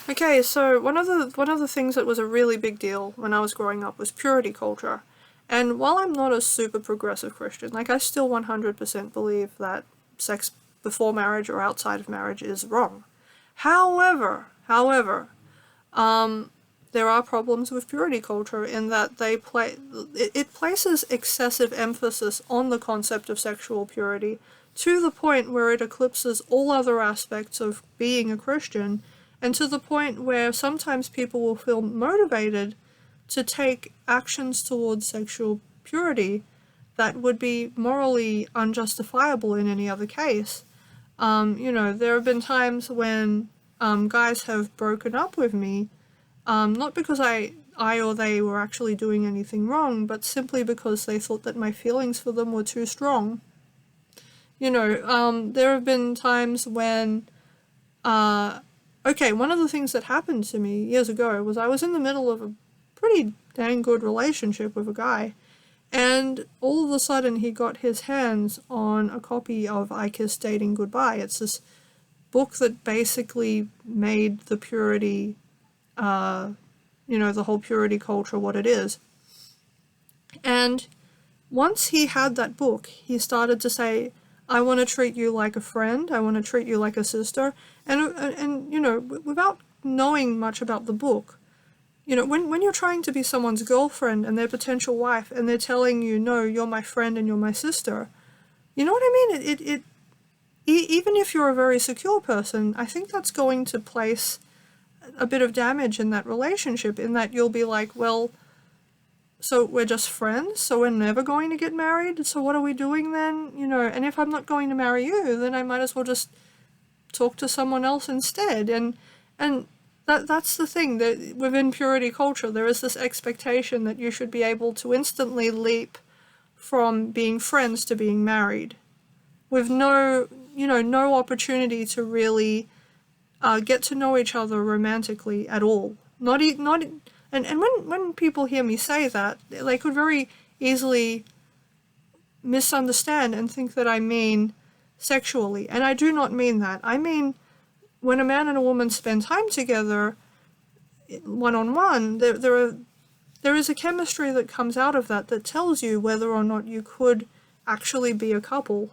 Okay, so one of the things that was a really big deal when I was growing up was purity culture. And while I'm not a super progressive Christian, like I still 100% believe that sex before marriage or outside of marriage is wrong. However, there are problems with purity culture in that it places excessive emphasis on the concept of sexual purity to the point where it eclipses all other aspects of being a Christian, and to the point where sometimes people will feel motivated to take actions towards sexual purity that would be morally unjustifiable in any other case. There have been times when guys have broken up with me, not because I or they were actually doing anything wrong, but simply because they thought that my feelings for them were too strong. There have been times when, one of the things that happened to me years ago was I was in the middle of a pretty dang good relationship with a guy, and all of a sudden he got his hands on a copy of I Kissed Dating Goodbye. It's this book that basically made the purity, the whole purity culture what it is. And once he had that book, he started to say, I want to treat you like a friend, I want to treat you like a sister, and without knowing much about the book, when you're trying to be someone's girlfriend and their potential wife, and they're telling you, no, you're my friend and you're my sister, you know what I mean? Even if you're a very secure person, I think that's going to place a bit of damage in that relationship, in that you'll be like, well, so we're just friends, so we're never going to get married, so what are we doing then? And if I'm not going to marry you, then I might as well just talk to someone else instead. And that's the thing, that within purity culture there is this expectation that you should be able to instantly leap from being friends to being married, with no opportunity to really get to know each other romantically at all. And when people hear me say that, they could very easily misunderstand and think that I mean sexually. And I do not mean that. I mean, when a man and a woman spend time together, one-on-one, there is a chemistry that comes out of that tells you whether or not you could actually be a couple.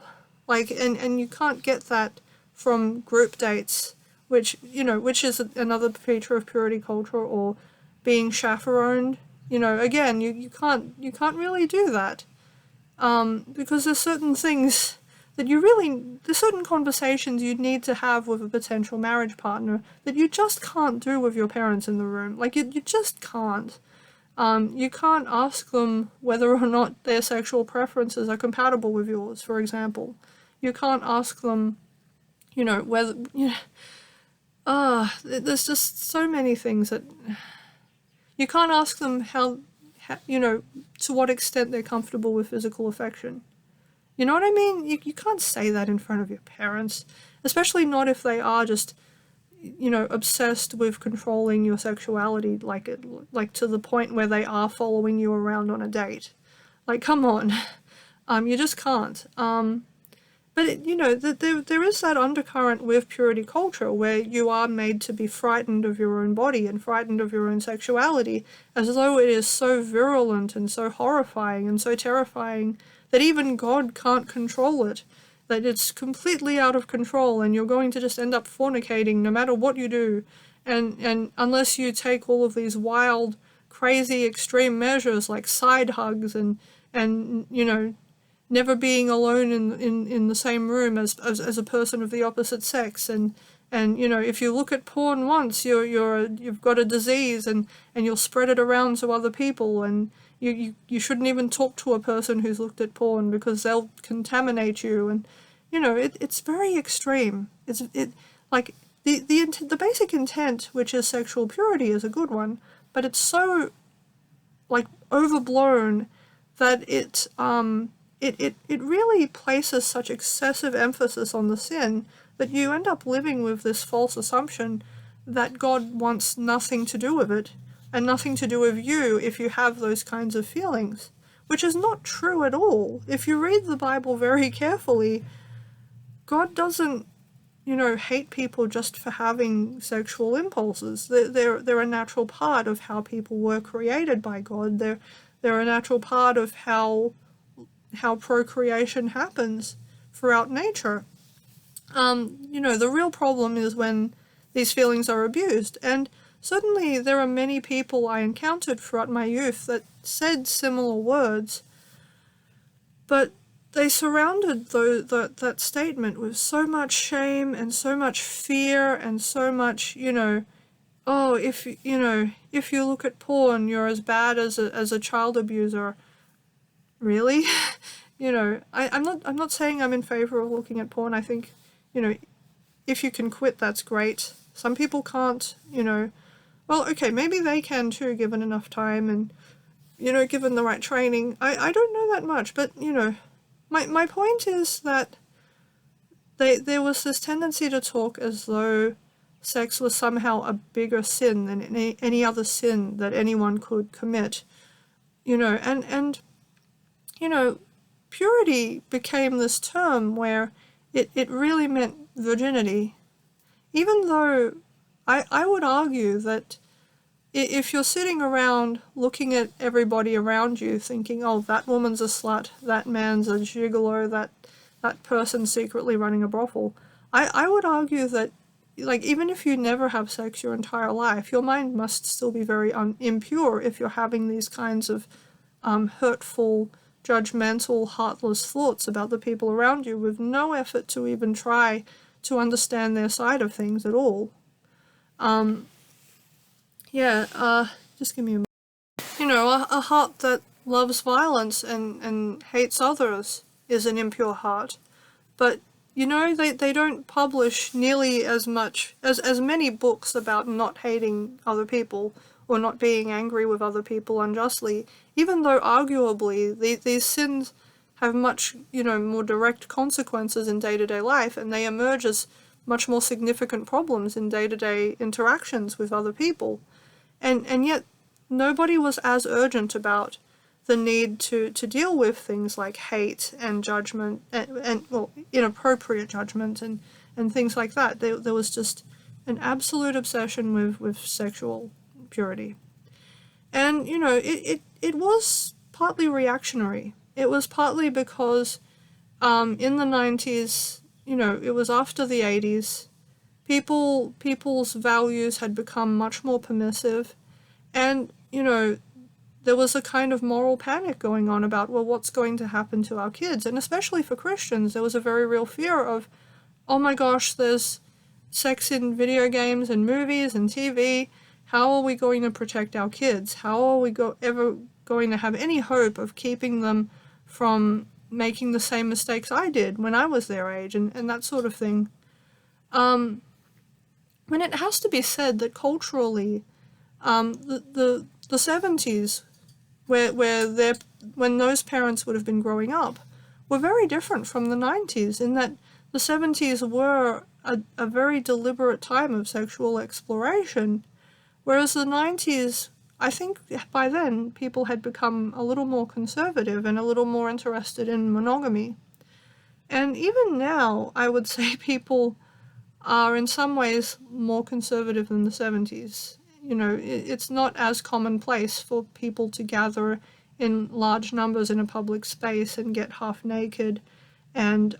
And you can't get that from group dates, which is another feature of purity culture, or being chaperoned. Again, you can't really do that, because there's certain things that there's certain conversations you'd need to have with a potential marriage partner that you just can't do with your parents in the room. You just can't. You can't ask them whether or not their sexual preferences are compatible with yours, for example. You can't ask them, whether, there's just so many things that you can't ask them how to what extent they're comfortable with physical affection. You know what I mean? You can't say that in front of your parents, especially not if they are just, obsessed with controlling your sexuality, like to the point where they are following you around on a date. Come on. You just can't. But there is that undercurrent with purity culture where you are made to be frightened of your own body and frightened of your own sexuality, as though it is so virulent and so horrifying and so terrifying that even God can't control it, that it's completely out of control and you're going to just end up fornicating no matter what you do, and unless you take all of these wild, crazy, extreme measures like side hugs and never being alone in the same room as a person of the opposite sex, and if you look at porn once, you've got a disease, and you'll spread it around to other people, and you shouldn't even talk to a person who's looked at porn because they'll contaminate you, and it's very extreme. The basic intent, which is sexual purity, is a good one, but it's so overblown that it really places such excessive emphasis on the sin that you end up living with this false assumption that God wants nothing to do with it, and nothing to do with you if you have those kinds of feelings, which is not true at all. If you read the Bible very carefully, God doesn't hate people just for having sexual impulses. They're a natural part of how people were created by God. They're a natural part of how procreation happens throughout nature. The real problem is when these feelings are abused. And certainly there are many people I encountered throughout my youth that said similar words, but they surrounded that statement with so much shame and so much fear and so much, oh, if you look at porn, you're as bad as a child abuser. Really? I'm not saying I'm in favor of looking at porn. I think, if you can quit, that's great. Some people can't, well, okay, maybe they can too, given enough time and, given the right training. I don't know that much, but, my point is that there was this tendency to talk as though sex was somehow a bigger sin than any other sin that anyone could commit, and purity became this term where it really meant virginity, even though I would argue that if you're sitting around looking at everybody around you thinking, oh, that woman's a slut, that man's a gigolo, that person's secretly running a brothel, I would argue that, even if you never have sex your entire life, your mind must still be very impure if you're having these kinds of hurtful, judgmental, heartless thoughts about the people around you with no effort to even try to understand their side of things at all. Just give me a moment. A heart that loves violence and hates others is an impure heart. But, they don't publish nearly as many books about not hating other people or not being angry with other people unjustly, even though arguably these sins have much, more direct consequences in day-to-day life, and they emerge as much more significant problems in day-to-day interactions with other people. And yet nobody was as urgent about the need to deal with things like hate and judgment and inappropriate judgment and things like that. There was just an absolute obsession with sexual purity. And, it was partly reactionary. It was partly because in the 90s, it was after the 80s, people's values had become much more permissive, and, there was a kind of moral panic going on about, well, what's going to happen to our kids? And especially for Christians, there was a very real fear of, oh my gosh, there's sex in video games and movies and TV. How are we going to protect our kids? How are we ever going to have any hope of keeping them from making the same mistakes I did when I was their age, and that sort of thing? When it has to be said that culturally, the 70s, when those parents would have been growing up, were very different from the 90s, in that the 70s were a very deliberate time of sexual exploration, whereas the 90s, I think by then, people had become a little more conservative and a little more interested in monogamy. And even now, I would say people are in some ways more conservative than the 70s. It's not as commonplace for people to gather in large numbers in a public space and get half naked and,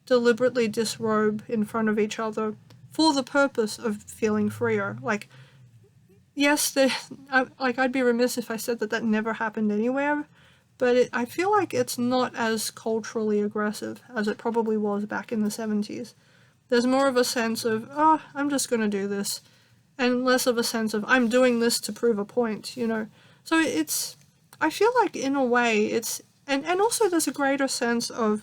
deliberately disrobe in front of each other for the purpose of feeling freer. Yes, I'd be remiss if I said that never happened anywhere, but I feel like it's not as culturally aggressive as it probably was back in the 70s. There's more of a sense of, oh, I'm just going to do this, and less of a sense of, I'm doing this to prove a point, So I feel like in a way and also there's a greater sense of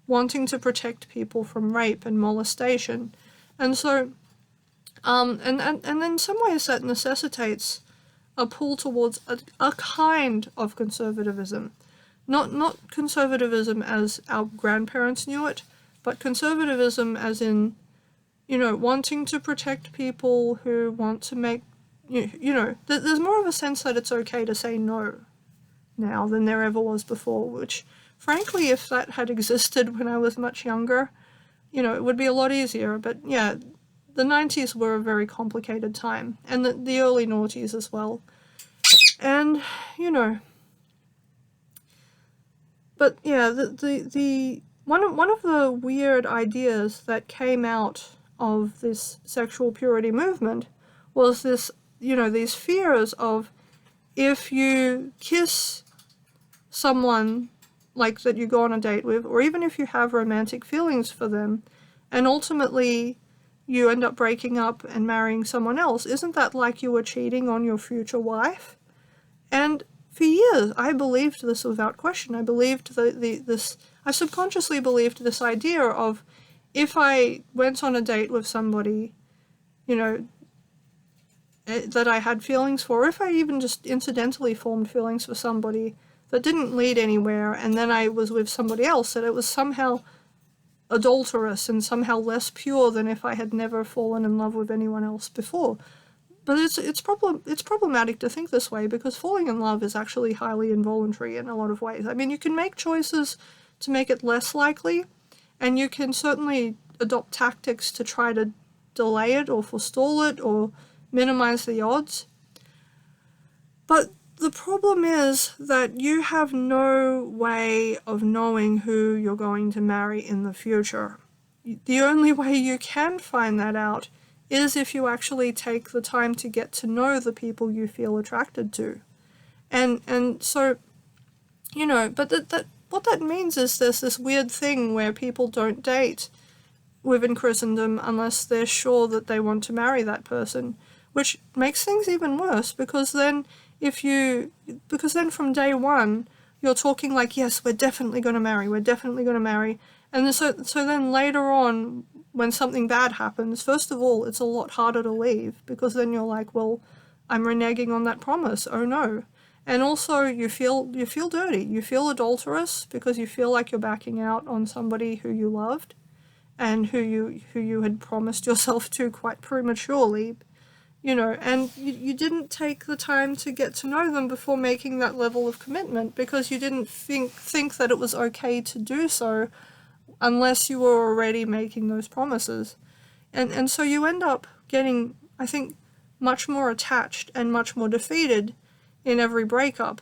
wanting to protect people from rape and molestation. And so, and in some ways that necessitates a pull towards a kind of conservatism. Not conservatism as our grandparents knew it, but conservatism as in, wanting to protect people who want to make, there's more of a sense that it's okay to say no now than there ever was before, which, frankly, if that had existed when I was much younger, it would be a lot easier. But yeah, the 90s were a very complicated time, and the early noughties as well. And, but yeah, the one of the weird ideas that came out of this sexual purity movement was this, these fears of, if you kiss someone like that you go on a date with, or even if you have romantic feelings for them, and ultimately you end up breaking up and marrying someone else, isn't that like you were cheating on your future wife? And for years, I believed this without question. I believed I subconsciously believed this idea of, if I went on a date with somebody, that I had feelings for, or if I even just incidentally formed feelings for somebody that didn't lead anywhere, and then I was with somebody else, that it was somehow adulterous and somehow less pure than if I had never fallen in love with anyone else before. But it's problematic to think this way, because falling in love is actually highly involuntary in a lot of ways. I mean, you can make choices to make it less likely, and you can certainly adopt tactics to try to delay it or forestall it or minimize the odds. But the problem is that you have no way of knowing who you're going to marry in the future. The only way you can find that out is if you actually take the time to get to know the people you feel attracted to. And so, but what that means is there's this weird thing where people don't date within Christendom unless they're sure that they want to marry that person, which makes things even worse, because then from day one, you're talking like, yes, we're definitely going to marry, and so then later on, when something bad happens, first of all, it's a lot harder to leave, because then you're like, well, I'm reneging on that promise, oh no. And also, you feel dirty, you feel adulterous, because you feel like you're backing out on somebody who you loved, and who you had promised yourself to quite prematurely, and you didn't take the time to get to know them before making that level of commitment, because you didn't think that it was okay to do so unless you were already making those promises. And so you end up getting, I think, much more attached and much more defeated in every breakup.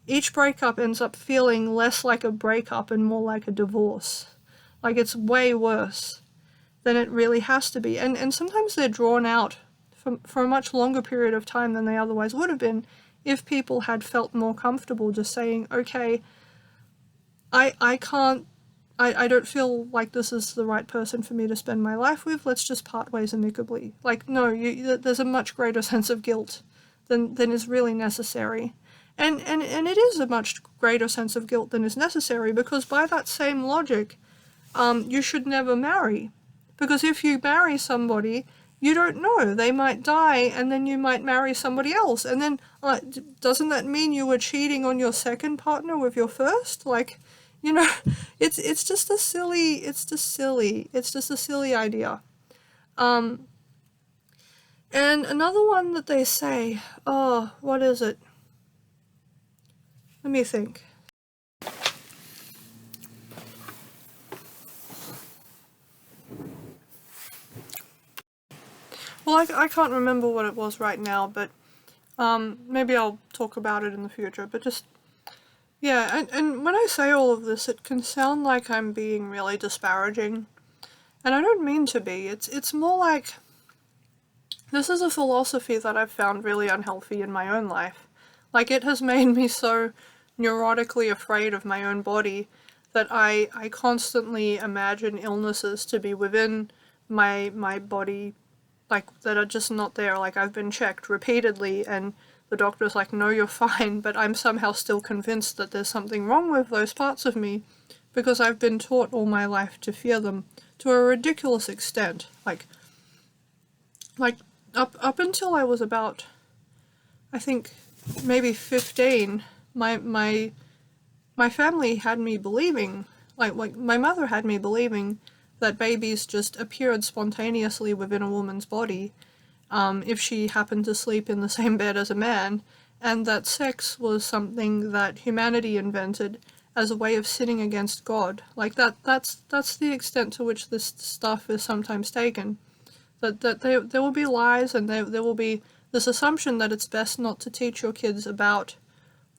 Each breakup ends up feeling less like a breakup and more like a divorce. Like, it's way worse than it really has to be. And sometimes they're drawn out for a much longer period of time than they otherwise would have been if people had felt more comfortable just saying, okay, I don't feel like this is the right person for me to spend my life with, let's just part ways amicably. Like, no, there's a much greater sense of guilt than is really necessary. And it is a much greater sense of guilt than is necessary, because by that same logic, you should never marry. Because if you marry somebody, you don't know, they might die, and then you might marry somebody else. And then, doesn't that mean you were cheating on your second partner with your first? Like, it's just a silly idea. And another one that they say, what is it? Let me think. Well, I can't remember what it was right now, but maybe I'll talk about it in the future. But just, yeah, and when I say all of this, it can sound like I'm being really disparaging, and I don't mean to be. It's more like, this is a philosophy that I've found really unhealthy in my own life. Like, it has made me so neurotically afraid of my own body that I constantly imagine illnesses to be within my body, like, that are just not there. Like, I've been checked repeatedly and the doctor's like, no, you're fine, but I'm somehow still convinced that there's something wrong with those parts of me, because I've been taught all my life to fear them to a ridiculous extent. Like up until I was about, I think, maybe 15, my family had me believing, like my mother had me believing that babies just appeared spontaneously within a woman's body if she happened to sleep in the same bed as a man, and that sex was something that humanity invented as a way of sinning against God. Like that's the extent to which this stuff is sometimes taken. That there will be lies, and there will be this assumption that it's best not to teach your kids about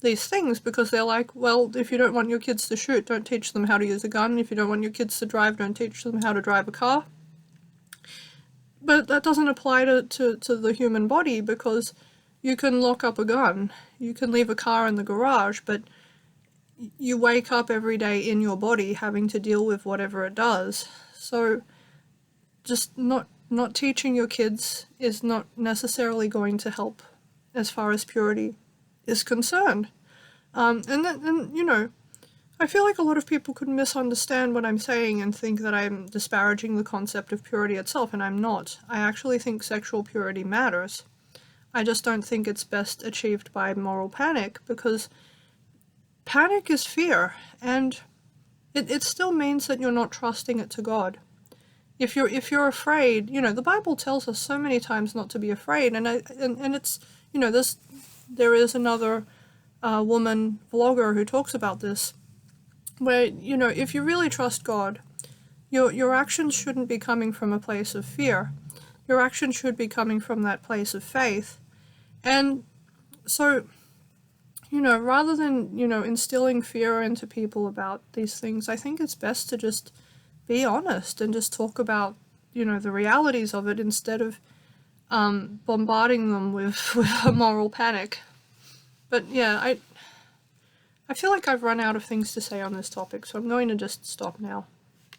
these things, because they're like, well, if you don't want your kids to shoot, don't teach them how to use a gun. If you don't want your kids to drive, don't teach them how to drive a car. But that doesn't apply to the human body, because you can lock up a gun, you can leave a car in the garage, but you wake up every day in your body having to deal with whatever it does. So just not teaching your kids is not necessarily going to help as far as purity is concerned. And you know, I feel like a lot of people could misunderstand what I'm saying and think that I'm disparaging the concept of purity itself, and I'm not. I actually think sexual purity matters. I just don't think it's best achieved by moral panic, because panic is fear, and it still means that you're not trusting it to God. If you're afraid, you know, the Bible tells us so many times not to be afraid, and it's, you know, there is another woman vlogger who talks about this, where, you know, if you really trust God, your actions shouldn't be coming from a place of fear. Your actions should be coming from that place of faith. And so, you know, rather than, you know, instilling fear into people about these things, I think it's best to just be honest and just talk about, you know, the realities of it, instead of bombarding them with a moral panic. But yeah, I feel like I've run out of things to say on this topic, so I'm going to just stop now.